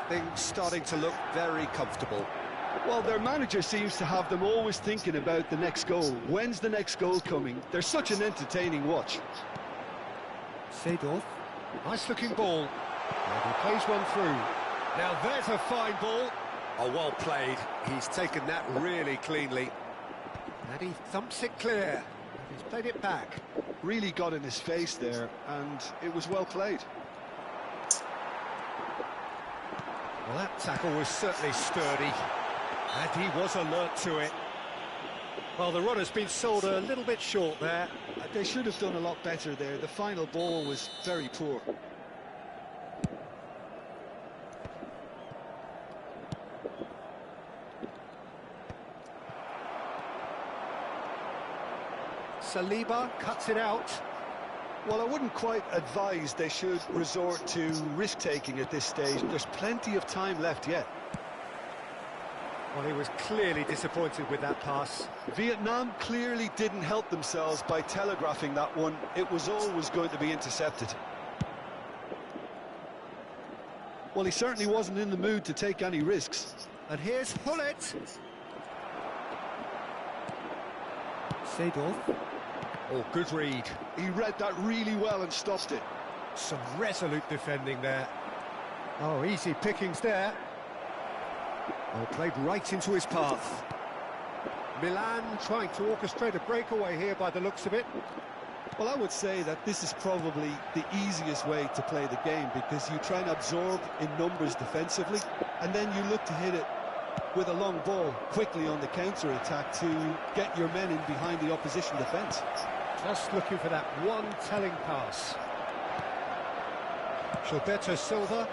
Things starting to look very comfortable. Well, their manager seems to have them always thinking about the next goal. When's the next goal coming? They're such an entertaining watch. Seedorf. Nice looking ball. And he plays one through. Now there's a fine ball. Oh, well played. He's taken that really cleanly. And he thumps it clear. He's played it back. Really got in his face there, and it was well played. Well, that tackle was certainly sturdy. And he was alert to it. Well, the run has been sold a little bit short there. They should have done a lot better there. The final ball was very poor. Saliba cuts it out. Well, I wouldn't quite advise they should resort to risk-taking at this stage. There's plenty of time left yet. Well, he was clearly disappointed with that pass. Vietnam clearly didn't help themselves by telegraphing that one. It was always going to be intercepted. Well, he certainly wasn't in the mood to take any risks. And here's Hullet. Seedorf. Oh, good read. He read that really well and stopped it. Some resolute defending there. Oh, easy pickings there. Oh, played right into his path. Milan trying to orchestrate a breakaway here by the looks of it. Well, I would say that this is probably the easiest way to play the game, because you try and absorb in numbers defensively, and then you look to hit it with a long ball quickly on the counter-attack to get your men in behind the opposition defence. Just looking for that one telling pass. Gilberto Silva.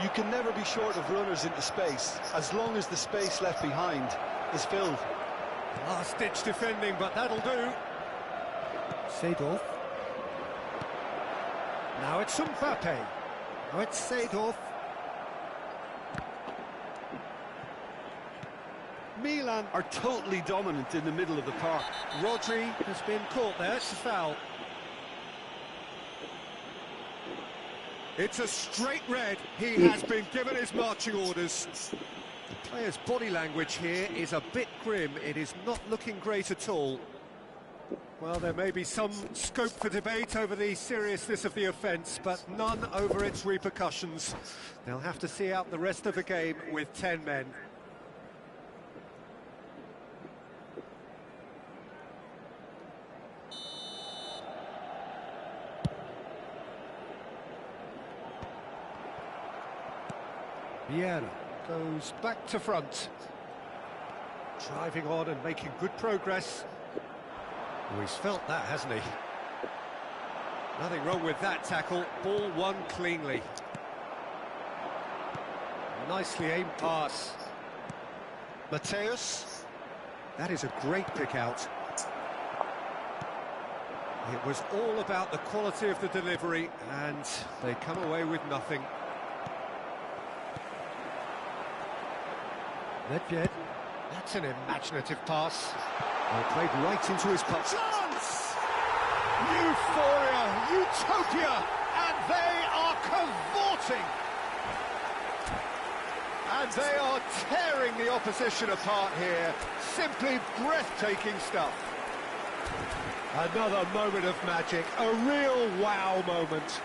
You can never be short of runners into space, as long as the space left behind is filled. Last-ditch defending, but that'll do. Seedorf. Now it's Mbappe. Now it's Seedorf. Milan are totally dominant in the middle of the park. Rodri has been caught there, it's a foul. It's a straight red. He has been given his marching orders. The player's body language here is a bit grim. It is not looking great at all. Well, there may be some scope for debate over the seriousness of the offence, but none over its repercussions. They'll have to see out the rest of the game with 10 men. Vieira goes back to front. Driving on and making good progress. Oh, he's felt that, hasn't he? Nothing wrong with that tackle. Ball won cleanly. Nicely aimed pass. Mateus. That is a great pick out. It was all about the quality of the delivery, and they come away with nothing. Nedved. That's an imaginative pass. Well, played right into his path. Chance! Euphoria, utopia, and they are cavorting. And they are tearing the opposition apart here. Simply breathtaking stuff. Another moment of magic, a real wow moment.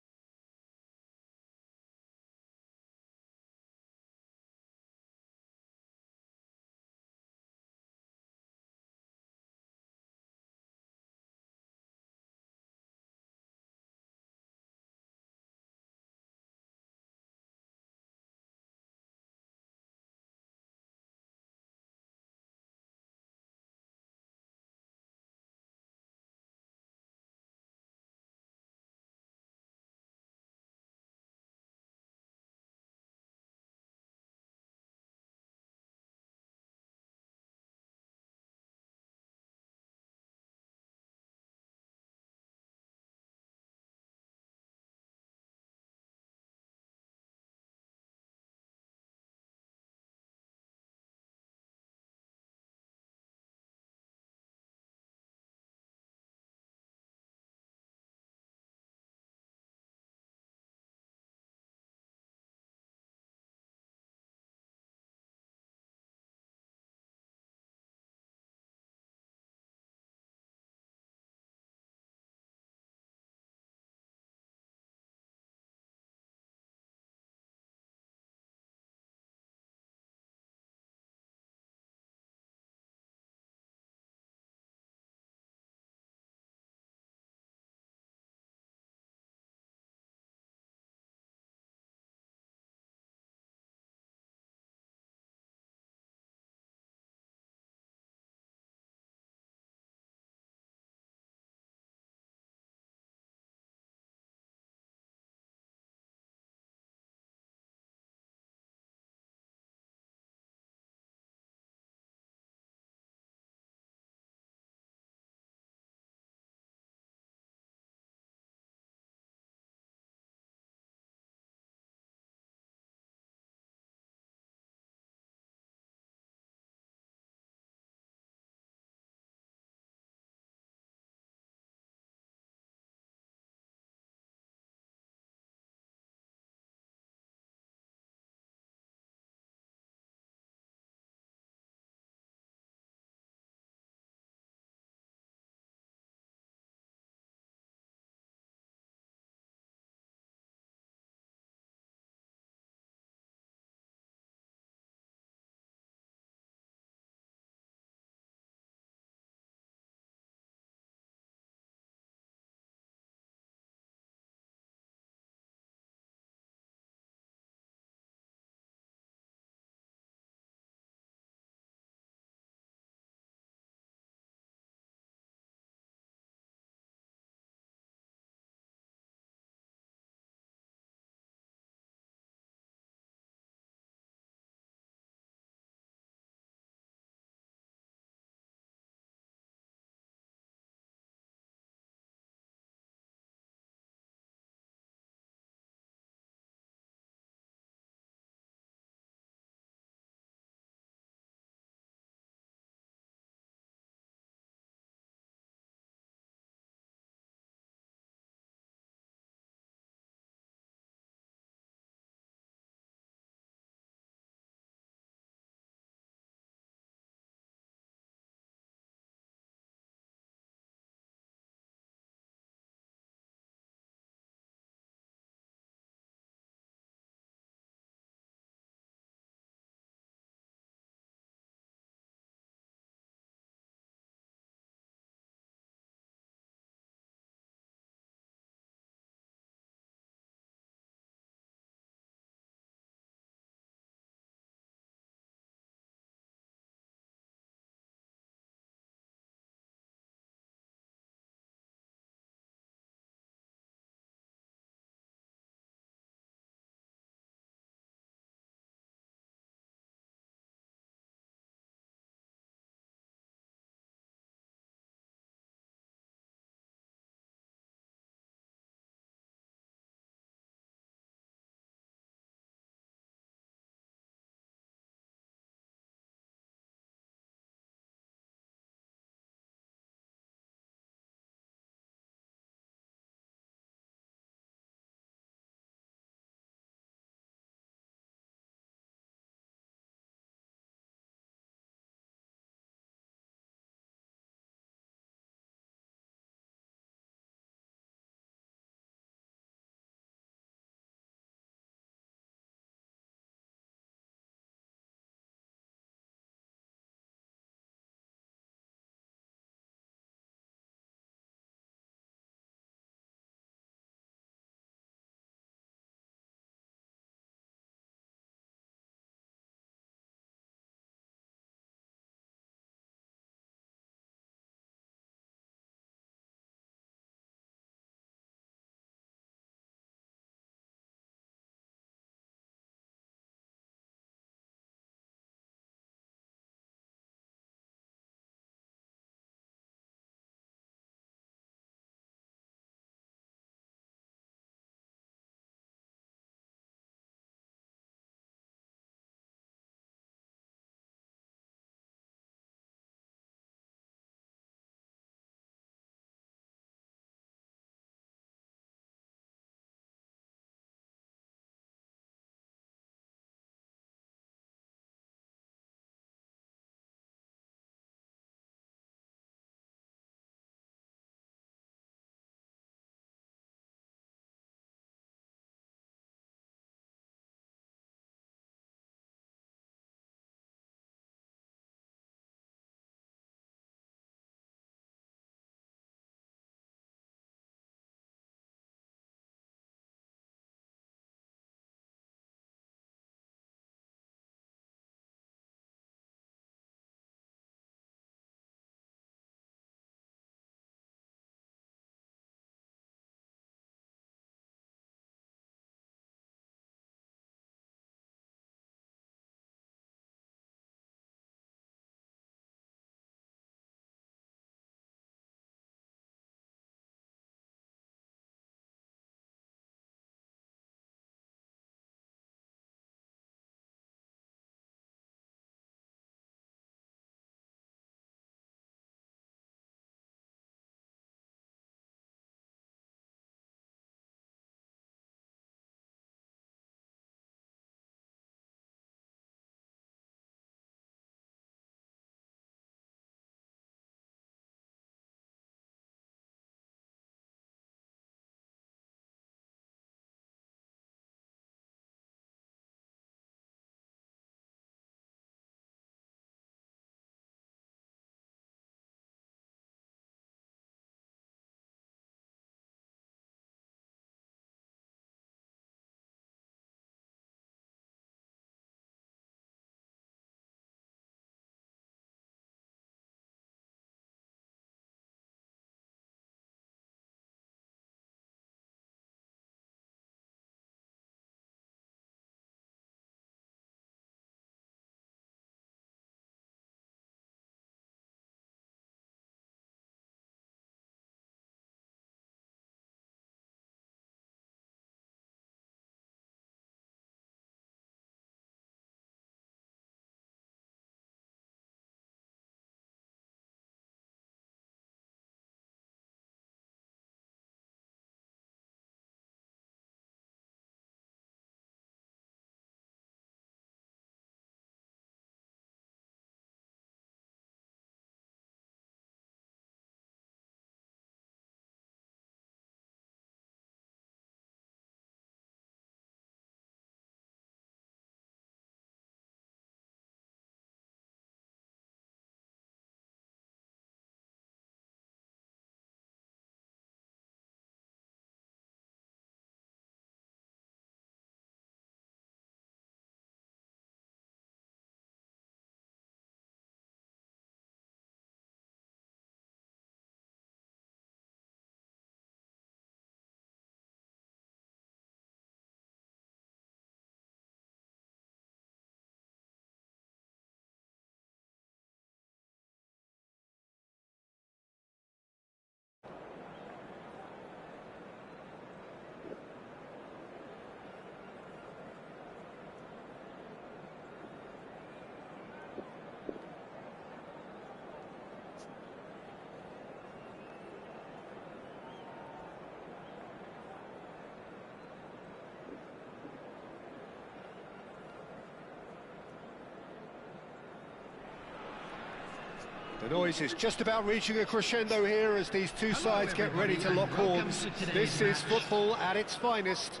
The noise is just about reaching a crescendo here as these two sides get ready to lock horns. This is football at its finest.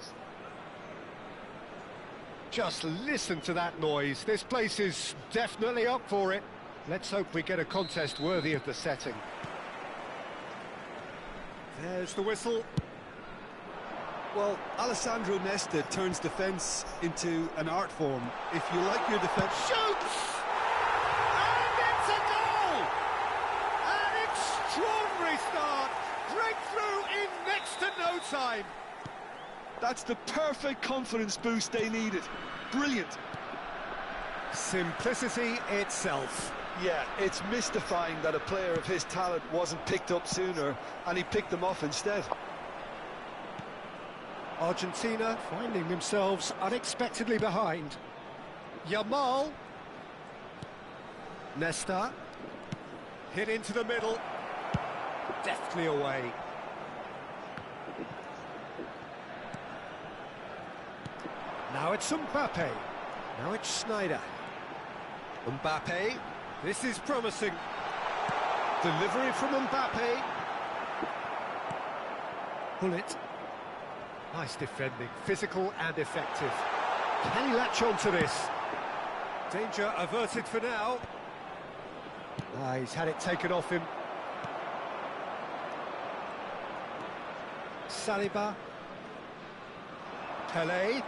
Just listen to that noise. This place is definitely up for it. Let's hope we get a contest worthy of the setting. There's the whistle. Well, Alessandro Nesta turns defence into an art form. If you like your defence... Shoots! And it's a goal! An extraordinary start! Breakthrough in next to no time! That's the perfect confidence boost they needed. Brilliant. Simplicity itself. Yeah, it's mystifying that a player of his talent wasn't picked up sooner, and he picked them off instead. Argentina finding themselves unexpectedly behind. Yamal. Nesta. Hit into the middle. Deftly away. Now it's Mbappe. Now it's Schneider. Mbappe. This is promising. Delivery from Mbappe. Bullet. Nice defending, physical and effective. Can he latch on to this? Danger averted for now. He's had it taken off him. Saliba. Pelé.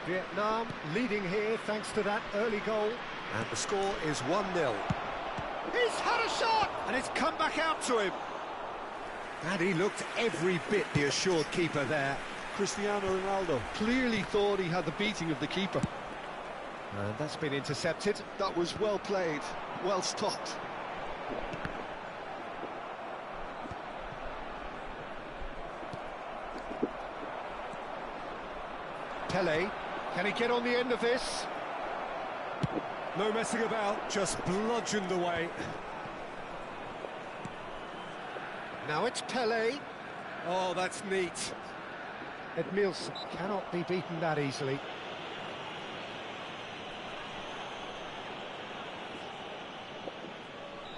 Vietnam leading here thanks to that early goal. And the score is 1-0. He's had a shot! And it's come back out to him. And he looked every bit the assured keeper there. Cristiano Ronaldo clearly thought he had the beating of the keeper. And that's been intercepted. That was well played, well stopped. Pelé, can he get on the end of this? No messing about, just bludgeoned away. Now it's Pelé. Oh, that's neat. Edmilson cannot be beaten that easily.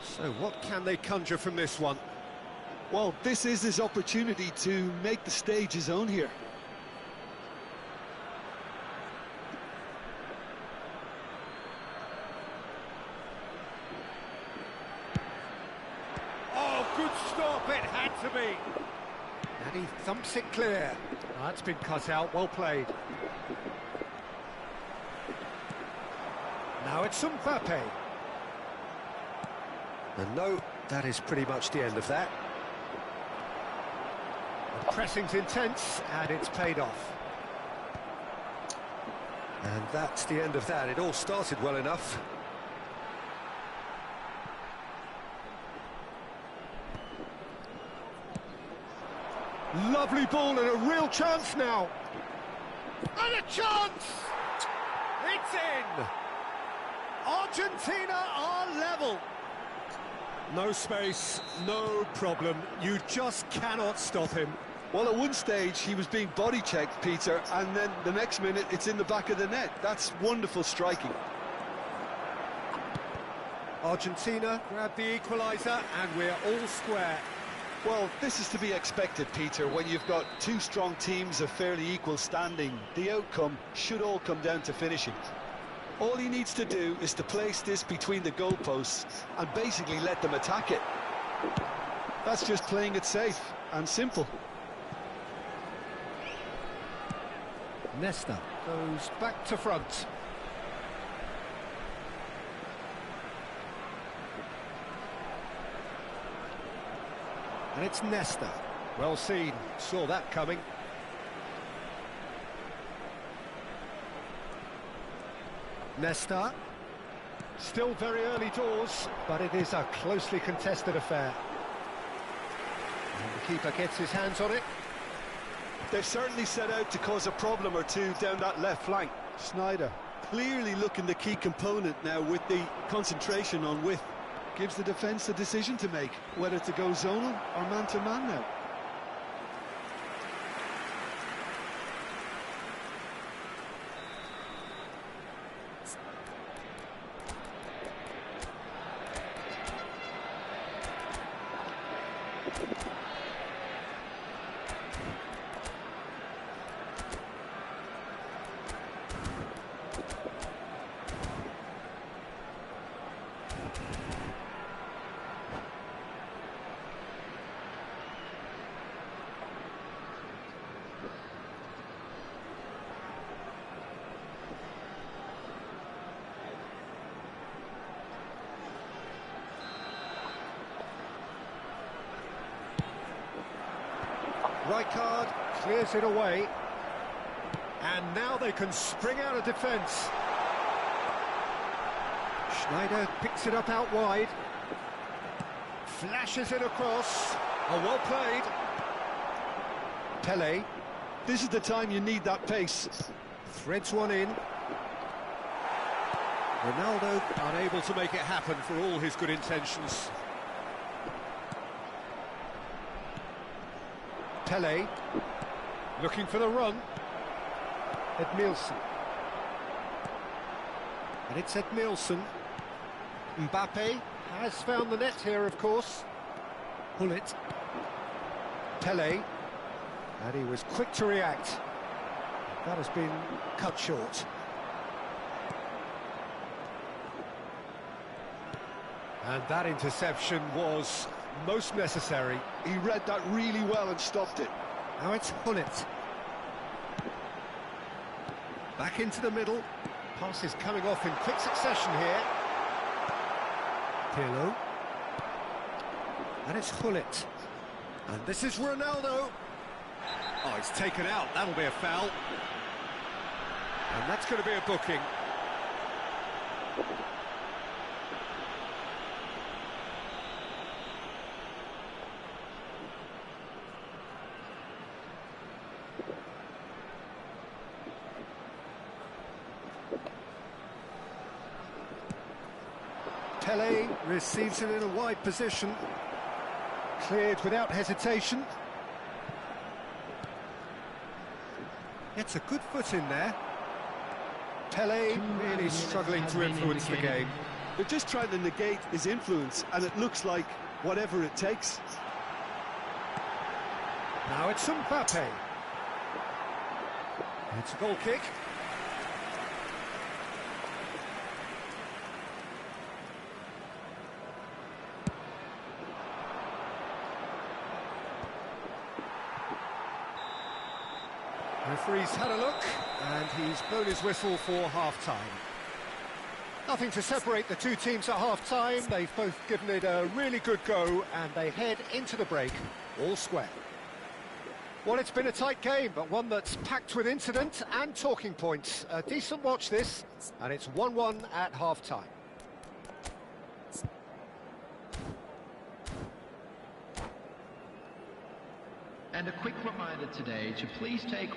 So what can they conjure from this one? Well, this is his opportunity to make the stage his own here. Good stop, it had to be. And he thumps it clear. That's been cut out, well played. Now it's Mbappe. And no, that is pretty much the end of that. The pressing's intense, and it's paid off. And that's the end of that. It all started well enough. Lovely ball and a real chance now. And a chance! It's in! Argentina are level. No space, no problem. You just cannot stop him. Well, at one stage he was being body checked, Peter, and then the next minute it's in the back of the net. That's wonderful striking. Argentina grab the equaliser and we're all square. Well, this is to be expected, Peter, when you've got two strong teams of fairly equal standing. The outcome should all come down to finishing. All he needs to do is to place this between the goalposts and basically let them attack it. That's just playing it safe and simple. Nesta goes back to front. And it's Nesta. Well seen, saw that coming. Nesta. Still very early doors, but it is a closely contested affair. And the keeper gets his hands on it. They've certainly set out to cause a problem or two down that left flank. Schneider clearly looking the key component now with the concentration on width. Gives the defence a decision to make, whether to go zonal or man-to-man now. right card, clears it away. And now they can spring out of defence. Schneider picks it up out wide. Flashes it across. Oh, well played. Pele. This is the time you need that pace. Threads one in. Ronaldo unable to make it happen for all his good intentions. Pele. Looking for the run. Edmilson. And it's Edmilson. Mbappe has found the net here, of course. Hullet. Pele. And he was quick to react. That has been cut short. And that interception was most necessary. He read that really well and stopped it. Now it's Hullet. Back into the middle. Passes coming off in quick succession here. Pirlo. And it's Hullet. And this is Ronaldo. Oh, it's taken out. That'll be a foul. And that's going to be a booking. Pele receives it in a wide position. Cleared without hesitation. It's a good foot in there. Pele really struggling to influence the game. They're just trying to negate his influence, and it looks like whatever it takes. Now it's Mbappe. It's a goal kick. Referee's had a look, and he's blown his whistle for half-time. Nothing to separate the two teams at half-time. They've both given it a really good go, and they head into the break all square. Well, it's been a tight game, but one that's packed with incident and talking points. A decent watch this, and it's 1-1 at half-time. And a quick reminder today to please take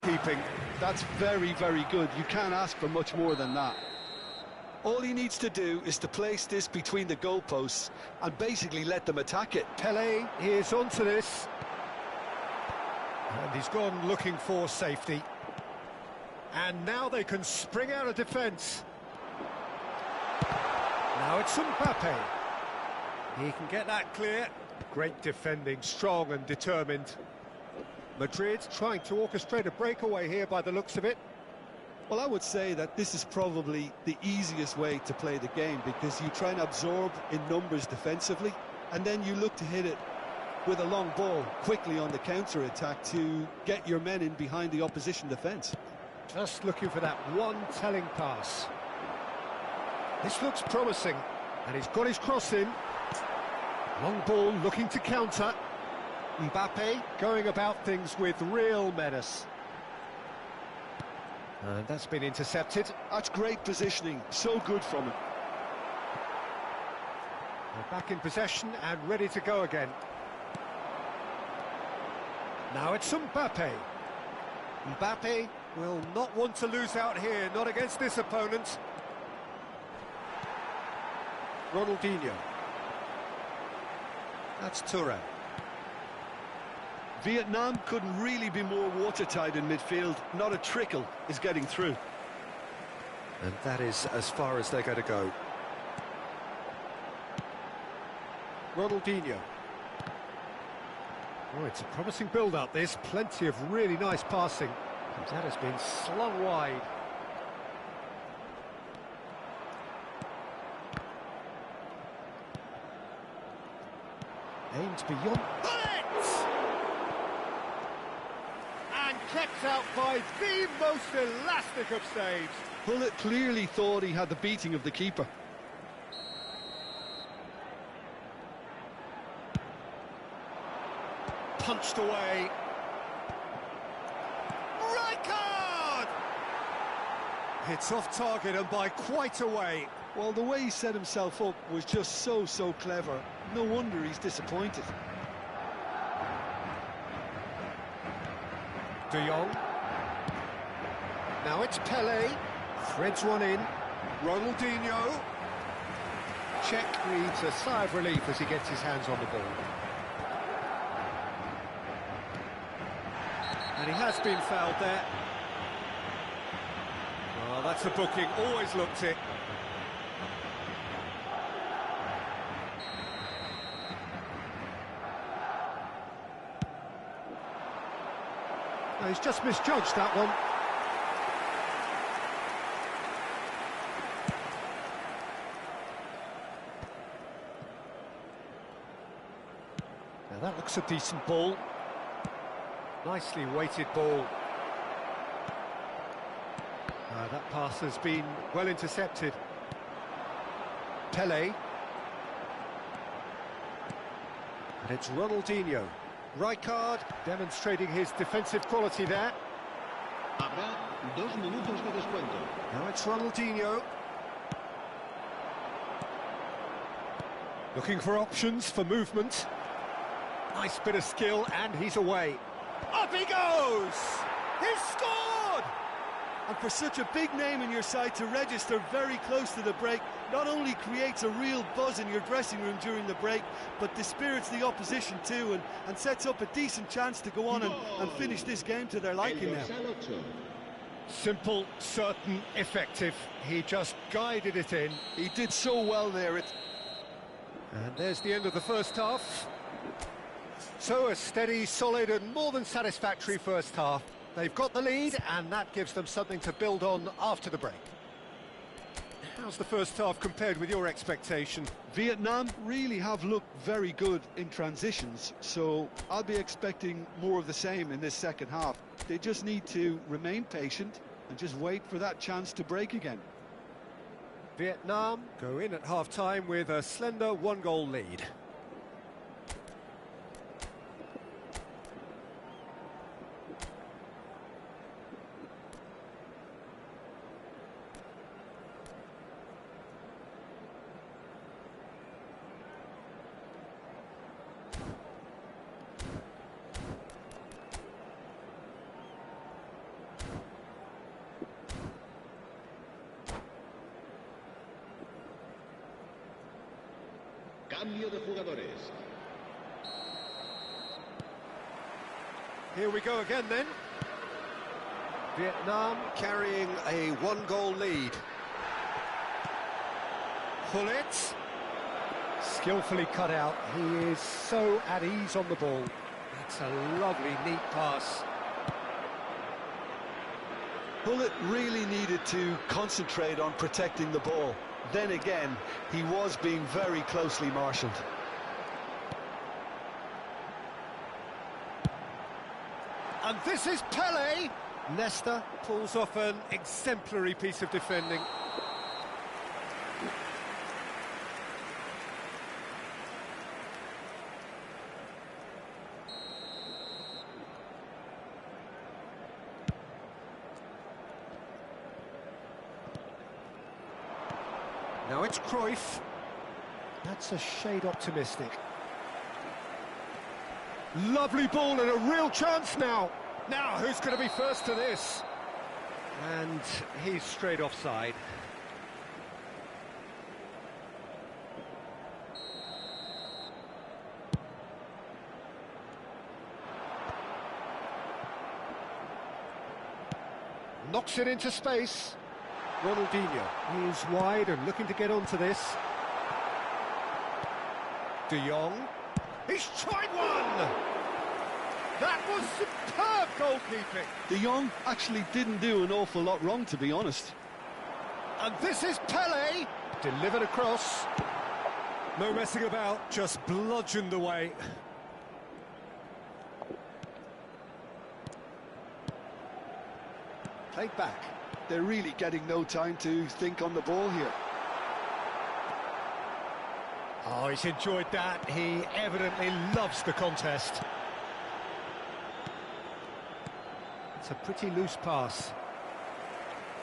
Keeping. That's very, very good. You can't ask for much more than that. All he needs to do is to place this between the goalposts and basically let them attack it. Pele is onto this. And he's gone looking for safety. And now they can spring out of defence. Now it's Mbappe. He can get that clear. Great defending, strong and determined. Madrid trying to orchestrate a breakaway here by the looks of it. Well, I would say that this is probably the easiest way to play the game because you try and absorb in numbers defensively and then you look to hit it with a long ball quickly on the counter-attack to get your men in behind the opposition defence. Just looking for that one telling pass. This looks promising, and he's got his cross in. Long ball looking to counter. Mbappe going about things with real menace. And that's been intercepted. That's great positioning, so good from him. They're back in possession and ready to go again. Now it's Mbappe. Mbappe will not want to lose out here, not against this opponent. Ronaldinho. That's Touré. Vietnam couldn't really be more watertight in midfield. Not a trickle is getting through. And that is as far as they're going to go. Ronaldinho. Oh, it's a promising build-up, this. Plenty of really nice passing. And that has been slung wide. Aimed beyond. Bullet! And kept out by the most elastic of saves. Bullet clearly thought he had the beating of the keeper. Punched away. Right card! It's off target and by quite a way. Well, the way he set himself up was just so clever. No wonder he's disappointed. De Jong. Now it's Pele. Threads one in. Ronaldinho. Czech breathes a sigh of relief as he gets his hands on the ball. And he has been fouled there. Oh, that's a booking. Always looked it. No, he's just misjudged that one. Now that looks a decent ball. Nicely weighted ball. That pass has been well intercepted. Pele. And it's Ronaldinho. Right card, demonstrating his defensive quality there. Habrá 2 minutos de descuento. Now it's Ronaldinho. Looking for options for movement. Nice bit of skill, and he's away. Up he goes! He's scored! And for such a big name in your side to register very close to the break, not only creates a real buzz in your dressing room during the break, but dispirits the opposition too, and sets up a decent chance to go on and finish this game to their liking now. Simple, certain, effective. He just guided it in. He did so well there. And there's the end of the first half. So a steady, solid and more than satisfactory first half. They've got the lead and that gives them something to build on after the break. How's the first half compared with your expectation? Vietnam really have looked very good in transitions, so I'll be expecting more of the same in this second half. They just need to remain patient and just wait for that chance to break again. Vietnam go in at half-time with a slender 1-goal lead. Cambio de jugadores. Here we go again then. Vietnam carrying a one-goal lead. Hullet. Skillfully cut out. He is so at ease on the ball. That's a lovely, neat pass. Hullet really needed to concentrate on protecting the ball. Then again, he was being very closely marshalled. And this is Pele. Leicester pulls off an exemplary piece of defending. Now it's Cruyff. That's a shade optimistic. Lovely ball and a real chance now. Now, who's going to be first to this? And he's straight offside. Knocks it into space. Ronaldinho is wide and looking to get onto this. De Jong. He's tried one! That was superb goalkeeping. De Jong actually didn't do an awful lot wrong, to be honest. And this is Pele. Delivered across. No messing about, just bludgeoned away. Played back. They're really getting no time to think on the ball here. Oh, he's enjoyed that. He evidently loves the contest. It's a pretty loose pass.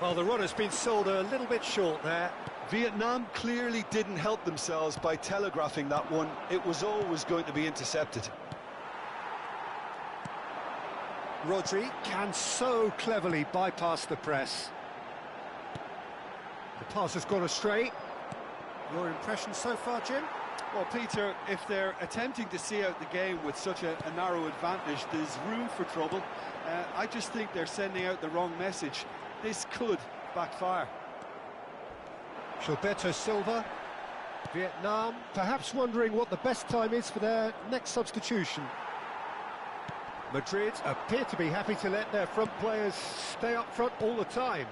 Well, the runner's been sold a little bit short there. Vietnam clearly didn't help themselves by telegraphing that one. It was always going to be intercepted. Rodri can so cleverly bypass the press. The pass has gone astray. Your impression so far, Jim? Well, Peter, if they're attempting to see out the game with such a narrow advantage, there's room for trouble. I just think they're sending out the wrong message. This could backfire. Gilberto Silva. Vietnam perhaps wondering what the best time is for their next substitution. Madrid appear to be happy to let their front players stay up front all the time.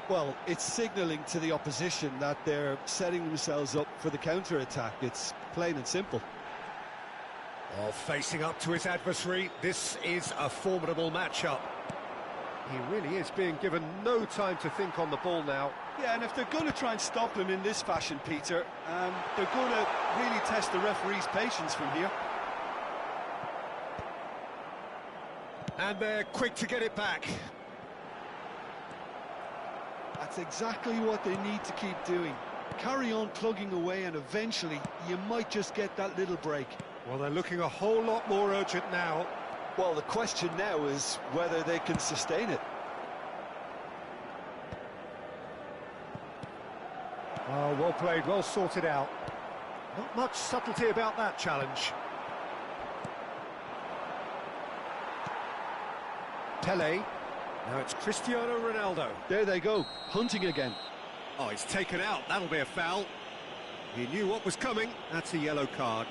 Well, it's signalling to the opposition that they're setting themselves up for the counter-attack. It's plain and simple. Oh, facing up to his adversary, this is a formidable matchup. He really is being given no time to think on the ball now. Yeah, and if they're going to try and stop him in this fashion, Peter, they're going to really test the referee's patience from here. And they're quick to get it back. That's exactly what they need to keep doing. Carry on plugging away and eventually you might just get that little break. Well, they're looking a whole lot more urgent now. Well, the question now is whether they can sustain it. Oh, well played, well sorted out. Not much subtlety about that challenge. Pele. Now it's Cristiano Ronaldo. There they go, hunting again. Oh, he's taken out. That'll be a foul. He knew what was coming. That's a yellow card.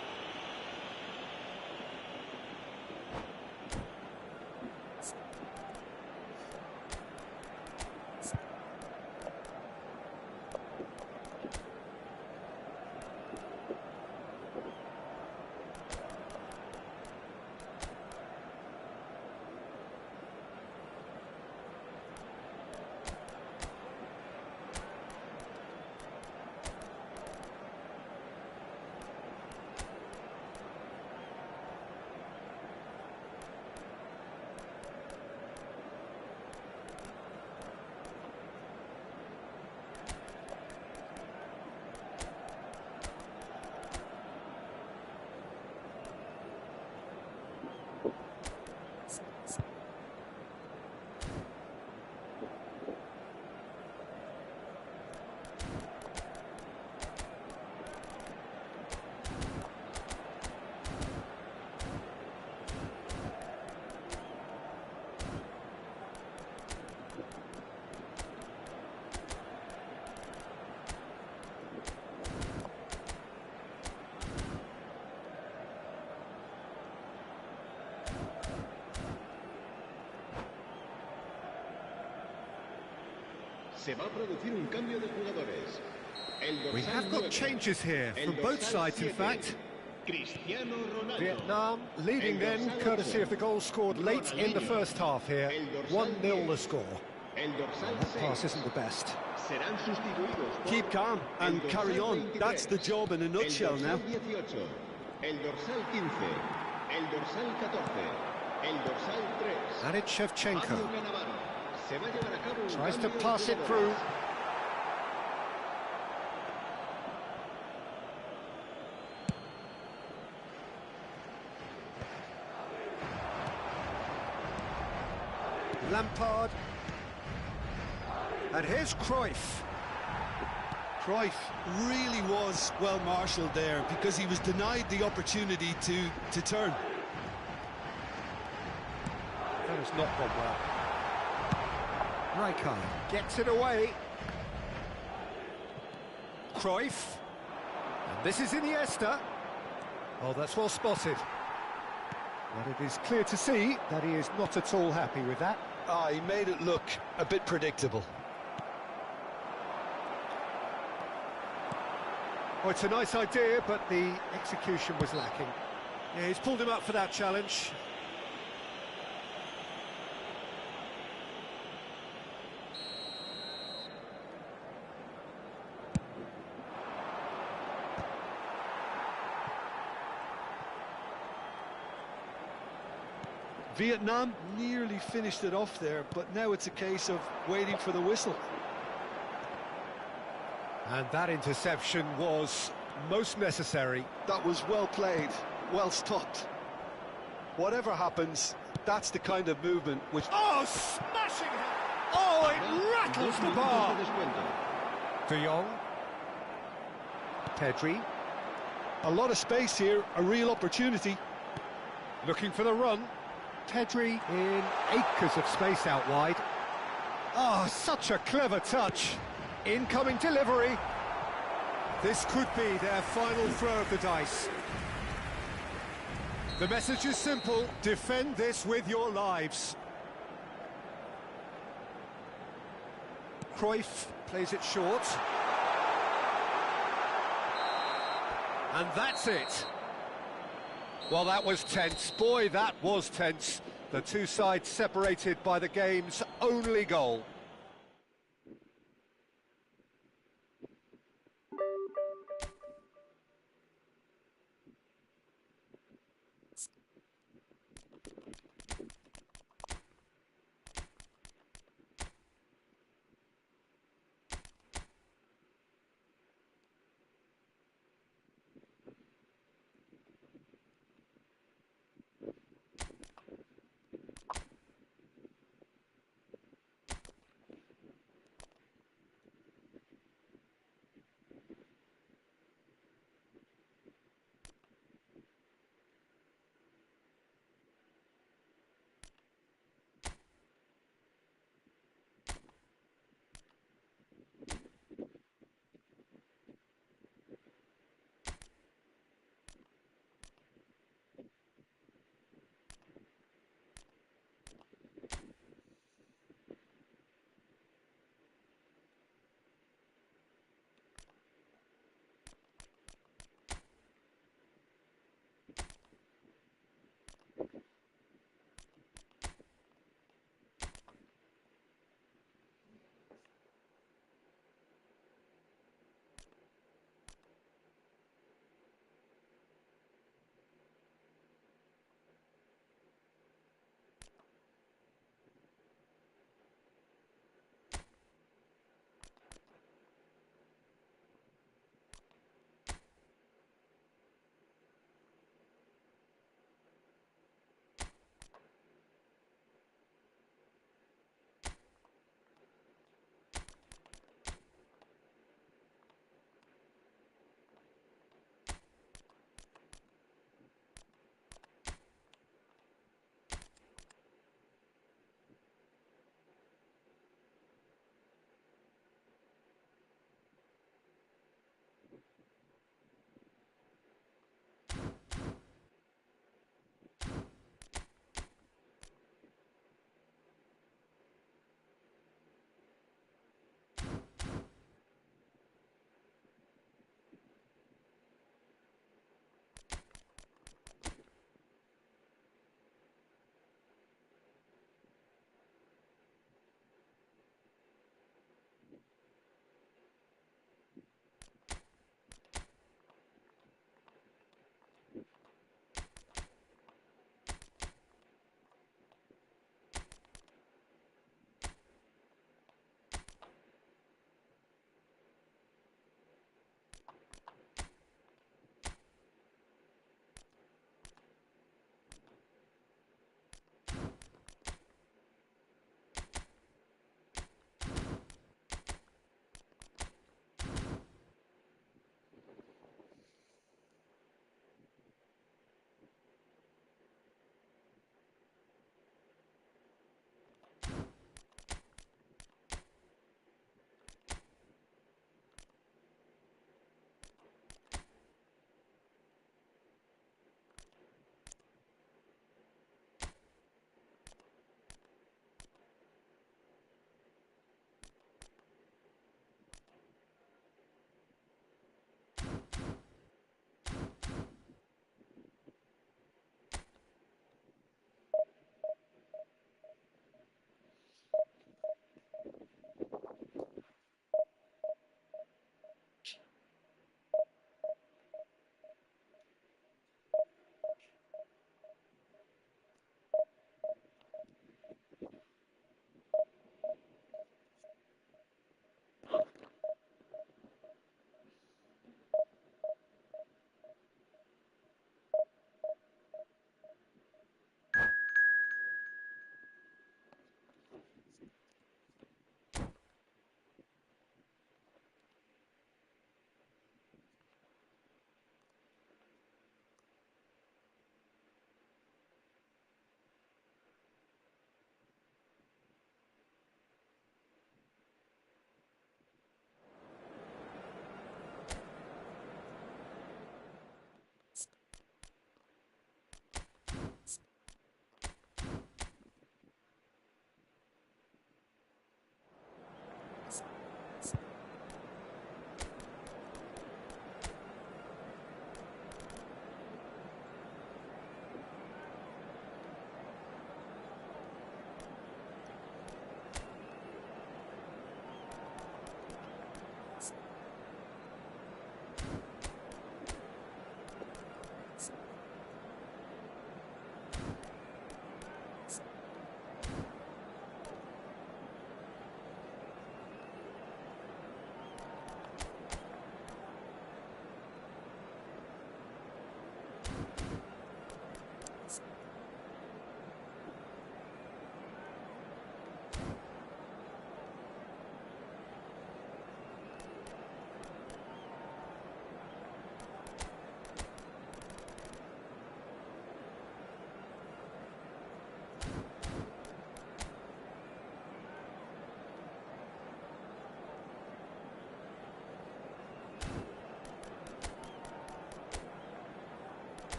Se va a producir un cambio de jugadores. El We have dorsal got 9, changes here el from both dorsal sides, in 7, fact. Cristiano Ronaldo. Vietnam leading then, courtesy of the goal scored late in the first half here. 1-0 the score. El dorsal That 6 pass isn't the best. serán sustituidos por Keep calm el and dorsal carry on. 23, That's the job in a nutshell el now. dorsal 18, el dorsal 15, el dorsal 14, el dorsal 3. And it's Shevchenko. Fabio Cannavaro. Se va a llevar a cabo un Tries to cambio de pass it jugadores. through. Lampard. And here's Cruyff. Cruyff really was well marshalled there because he was denied the opportunity to turn. That has not gone well. Rijkaard gets it away. Cruyff. And this is Iniesta. Oh, that's well spotted. But it is clear to see that he is not at all happy with that. Ah, he made it look a bit predictable. Oh, it's a nice idea, but the execution was lacking. Yeah, he's pulled him up for that challenge. Vietnam nearly finished it off there, but now it's a case of waiting for the whistle. And that interception was most necessary. That was well played, well stopped. Whatever happens, that's the kind of movement which... Oh, smashing! Oh, it rattles the bar! De Jong. Pedri. A lot of space here, a real opportunity. Looking for the run. Pedri in acres of space out wide. Oh, such a clever touch. Incoming delivery. This could be their final throw of the dice. The message is simple: defend this with your lives. Cruyff plays it short. And that's it. Well, that was tense. Boy, that was tense. The two sides separated by the game's only goal.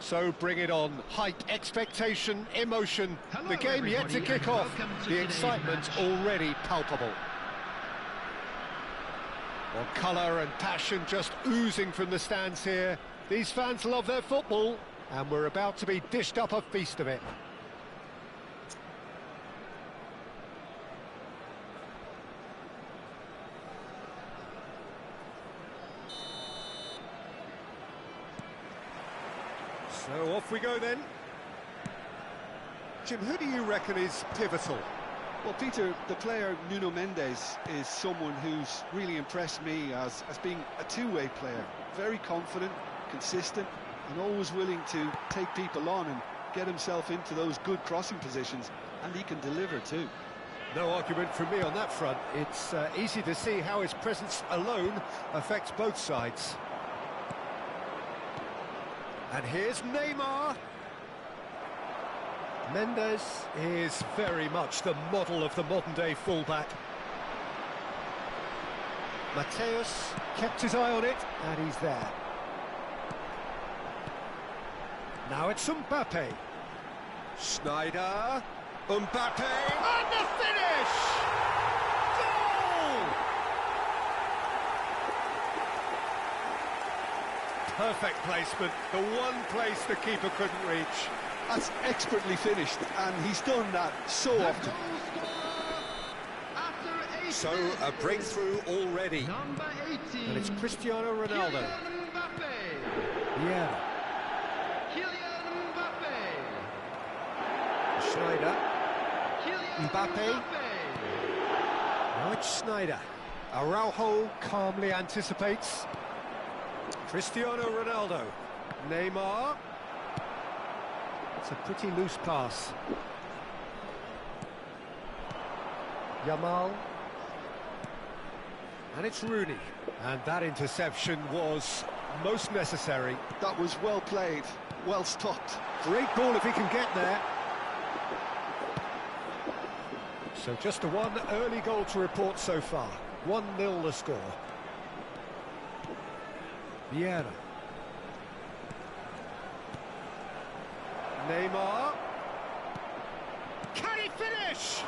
So bring it on. Hype, expectation, emotion. Hello, The game yet to everybody, kick and off. welcome to The today's excitement match. already palpable. Well, colour and passion just oozing from the stands here. These fans love their football, and we're about to be dished up a feast of it. So off we go then. Jim, who do you reckon is pivotal? Well, Peter, the player Nuno Mendes is someone who's really impressed me as being a two-way player. Very confident, consistent, and always willing to take people on and get himself into those good crossing positions, and he can deliver too. No argument from me on that front. It's easy to see how his presence alone affects both sides. And here's Neymar. Mendes is very much the model of the modern-day fullback. Mateus kept his eye on it, and he's there. Now it's Mbappe. Schneider. Mbappe. And the finish! Goal! Perfect placement. The one place the keeper couldn't reach. That's expertly finished, and he's done that so often. So, a breakthrough already. Number 18. And it's Cristiano Ronaldo. Kylian Mbappe. Yeah. Kylian Mbappe. Schneider. Kylian Mbappe. Now it's Schneider. Araujo calmly anticipates. Cristiano Ronaldo. Neymar. It's a pretty loose pass. Yamal. And it's Rooney. And that interception was most necessary. That was well played, well stopped. Great ball if he can get there. So just the one early goal to report so far. 1-0 the score. Vieira. Neymar. Can he finish?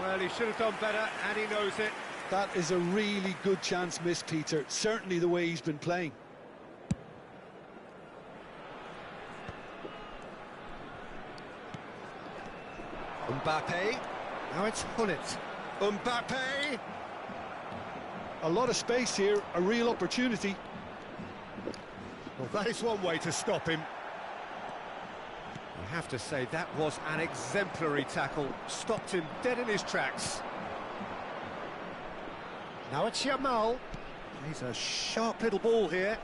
Well, he should have done better, and he knows it. That is a really good chance missed, Peter. Certainly the way he's been playing. Mbappe. Now it's Hullet. Mbappe. A lot of space here, a real opportunity. Well, that is one way to stop him. You have to say that was an exemplary tackle. Stopped him dead in his tracks. Now it's Yamal. He's a sharp little ball here.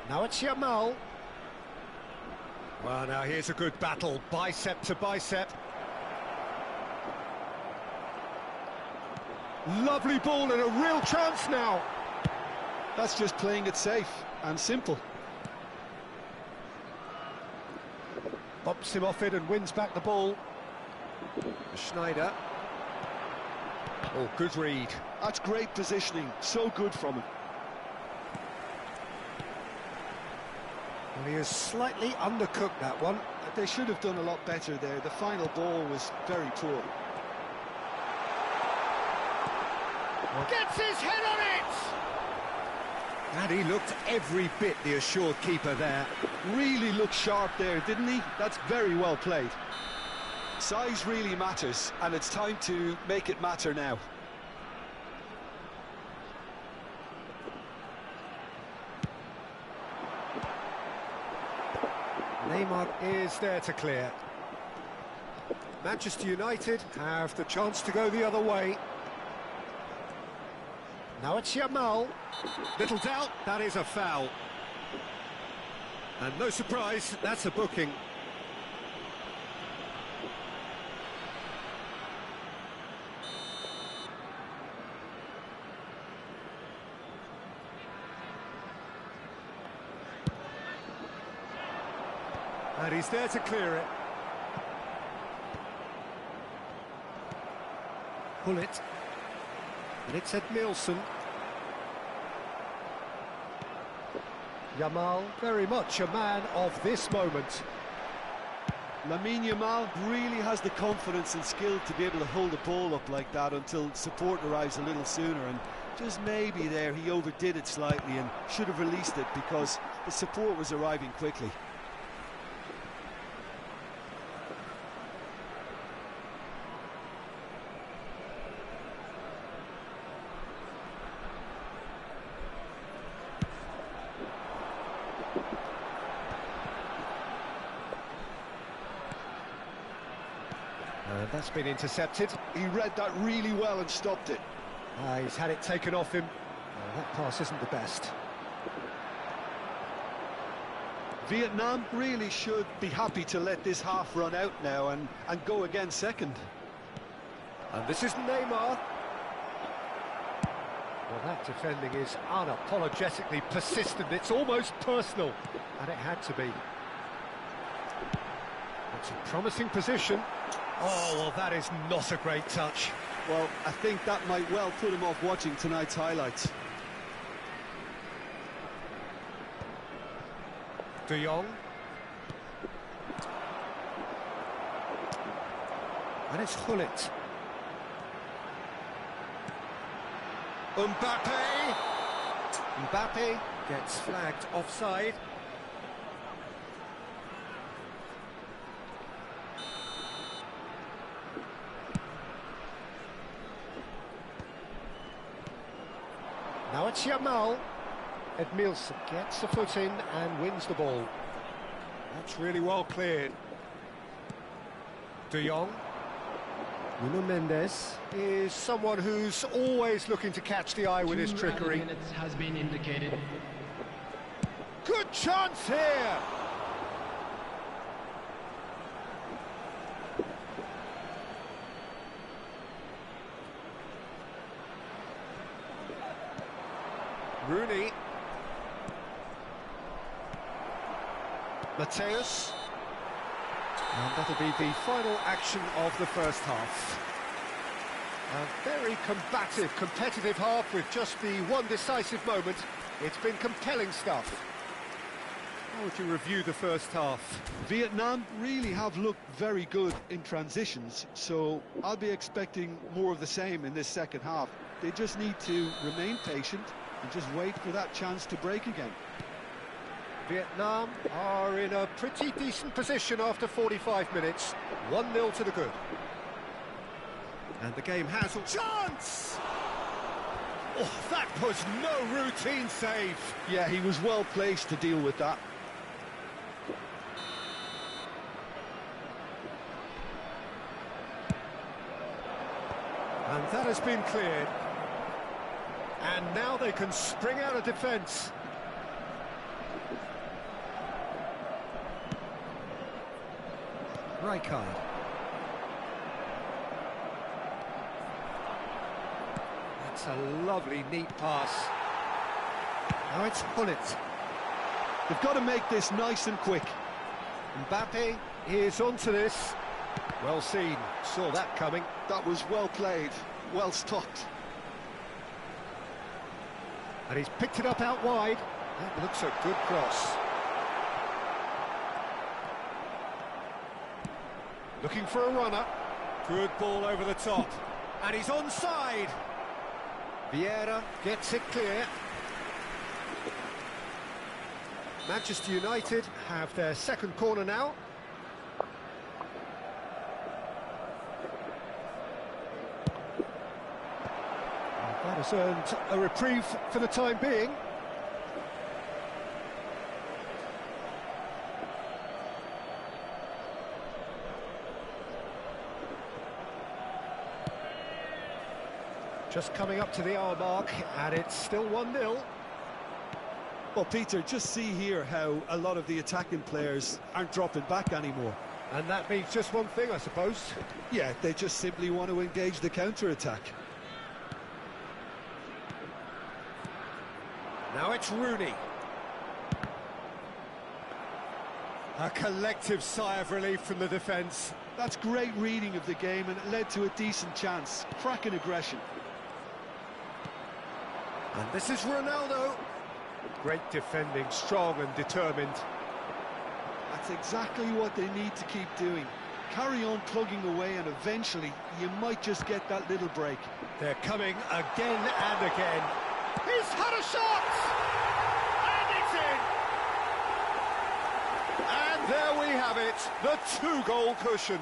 Now it's Yamal. Well, now here's a good battle, bicep to bicep. Lovely ball and a real chance now. That's just playing it safe and simple. Bumps him off it and wins back the ball. Schneider. Oh, good read. That's great positioning, so good from him. Well, he has slightly undercooked that one. They should have done a lot better there. The final ball was very poor. Gets his head on it! And he looked every bit the assured keeper there. Really looked sharp there, didn't he? That's very well played. Size really matters, and it's time to make it matter now. Neymar is there to clear. Manchester United have the chance to go the other way. Now it's Yamal. Little doubt, that is a foul. And no surprise, that's a booking. And he's there to clear it. Pull it. And it's Ed Nielsen. Yamal, very much a man of this moment. Lamine Yamal really has the confidence and skill to be able to hold the ball up like that until support arrives a little sooner, and just maybe there he overdid it slightly and should have released it because the support was arriving quickly. That's been intercepted. He read that really well and stopped it. He's had it taken off him. That pass isn't the best. Vietnam really should be happy to let this half run out now and go again second. And this is Neymar. Well, that defending is unapologetically persistent. It's almost personal, and it had to be. That's a promising position. Oh, well, that is not a great touch. Well, I think that might well put him off watching tonight's highlights. De Jong. And it's Gullit. Mbappe! Mbappe gets flagged offside. Now it's Yamal. Edmilson gets the foot in and wins the ball. That's really well cleared. De Jong. Nuno Mendes is someone who's always looking to catch the eye with his trickery. 2 minutes has been indicated. Good chance here! Rooney. Mateus. And that'll be the final action of the first half. A very combative, competitive half with just the one decisive moment. It's been compelling stuff. How would you review the first half? Vietnam really have looked very good in transitions, so I'll be expecting more of the same in this second half. They just need to remain patient and just wait for that chance to break again. Vietnam are in a pretty decent position after 45 minutes. 1-0 to the good. And the game has a chance! Oh, that was no routine save. Yeah, he was well placed to deal with that. And that has been cleared. And now they can spring out of defence. Rijkaard. That's a lovely, neat pass. Now it's Gullit. They've got to make this nice and quick. Mbappe is onto this. Well seen, saw that coming. That was well played, well stopped. And he's picked it up out wide. That looks a good cross. Looking for a runner. Good ball over the top. And he's onside. Vieira gets it clear. Manchester United have their second corner now. That has earned a reprieve for the time being. Just coming up to the hour mark, and it's still 1-0. Well, Peter, just see here how a lot of the attacking players aren't dropping back anymore. And that means just one thing, I suppose. Yeah, they just simply want to engage the counter-attack. Now it's Rooney. A collective sigh of relief from the defence. That's great reading of the game, and it led to a decent chance. Cracking aggression. And this is Ronaldo. Great defending, strong and determined. That's exactly what they need to keep doing. Carry on plugging away and eventually you might just get that little break. They're coming again and again. He's had a shot! And it's in! And there we have it, the two-goal cushion.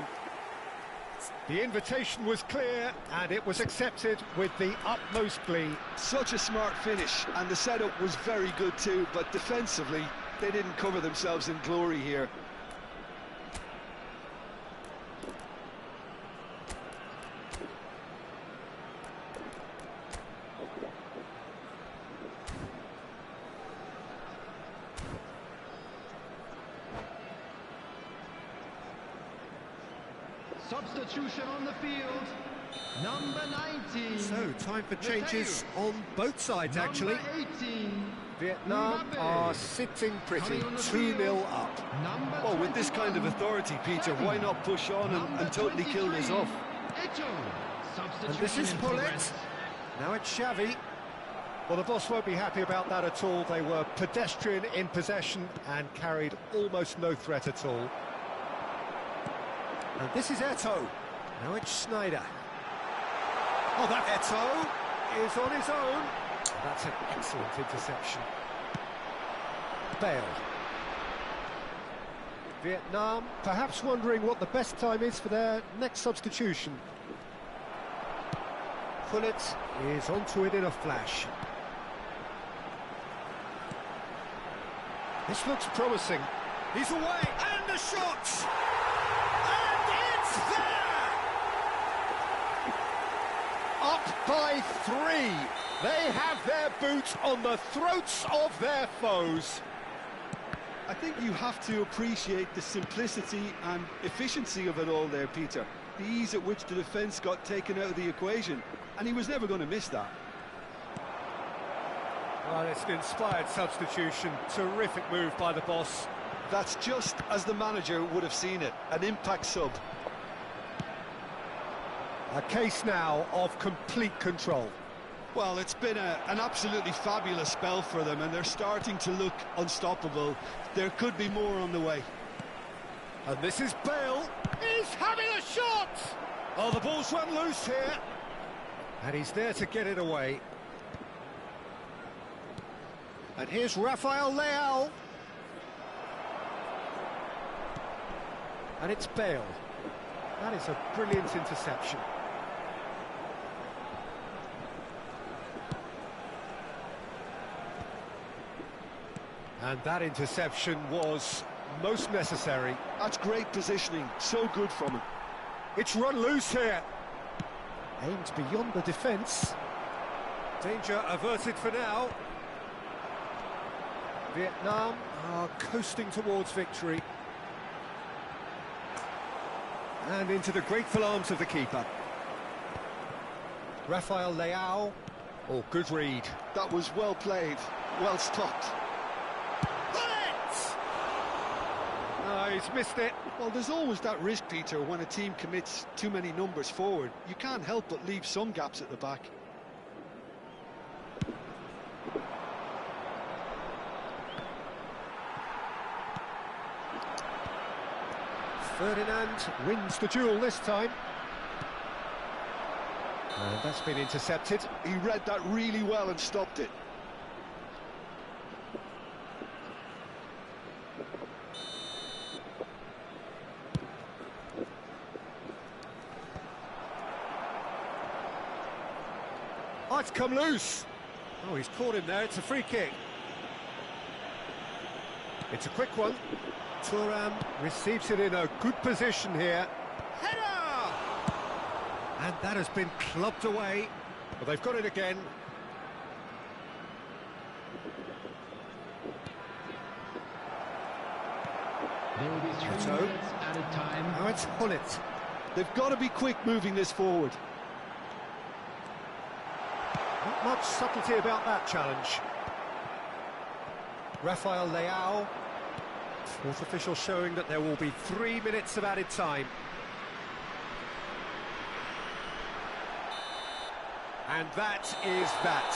The invitation was clear and it was accepted with the utmost glee. Such a smart finish, and the setup was very good too, but defensively they didn't cover themselves in glory here. Substitution on the field, number 19. So, time for changes on both sides, actually. Number 18. Vietnam are sitting pretty, 2-0 up. Well, with this kind of authority, Peter, why not push on and totally kill this off? And this is Pullet. Now it's Xavi. Well, the boss won't be happy about that at all. They were pedestrian in possession and carried almost no threat at all. And this is Eto'o. Now it's Schneider. Oh, that Eto'o is on his own. That's an excellent interception. Bale. Vietnam perhaps wondering what the best time is for their next substitution. Pullet is onto it in a flash. This looks promising. He's away, and the shot! And it's there! Up by 3. They have their boot on the throats of their foes. I think you have to appreciate the simplicity and efficiency of it all there, Peter. The ease at which the defence got taken out of the equation, and he was never going to miss that. Well, it's an inspired substitution. Terrific move by the boss. That's just as the manager would have seen it, an impact sub. A case now of complete control. Well, it's been an absolutely fabulous spell for them, and they're starting to look unstoppable. There could be more on the way. And this is Bale. He's having a shot! Oh, the ball's run loose here. And he's there to get it away. And here's Rafael Leao. And it's Bale. That is a brilliant interception. And that interception was most necessary. That's great positioning, so good from him. It's run loose here. Aims beyond the defence. Danger averted for now. Vietnam are coasting towards victory. And into the grateful arms of the keeper. Rafael Leao. Oh, good read. That was well played, well stopped. Oh, he's missed it. Well, there's always that risk, Peter, when a team commits too many numbers forward. You can't help but leave some gaps at the back. Ferdinand wins the duel this time. And that's been intercepted. He read that really well and stopped it. Oh, it's come loose. Oh, he's caught him there. It's a free kick. It's a quick one. Thuram receives it in a good position here. Header! And that has been clubbed away. But they've got it again. There will be 3 minutes at a time. Now it's Pullet. They've got to be quick moving this forward. Not much subtlety about that challenge. Rafael Leao. Fourth official showing that there will be 3 minutes of added time. And that is that.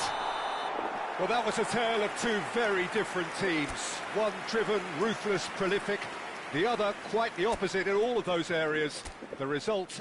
Well, that was a tale of two very different teams. One driven, ruthless, prolific. The other quite the opposite in all of those areas. The result...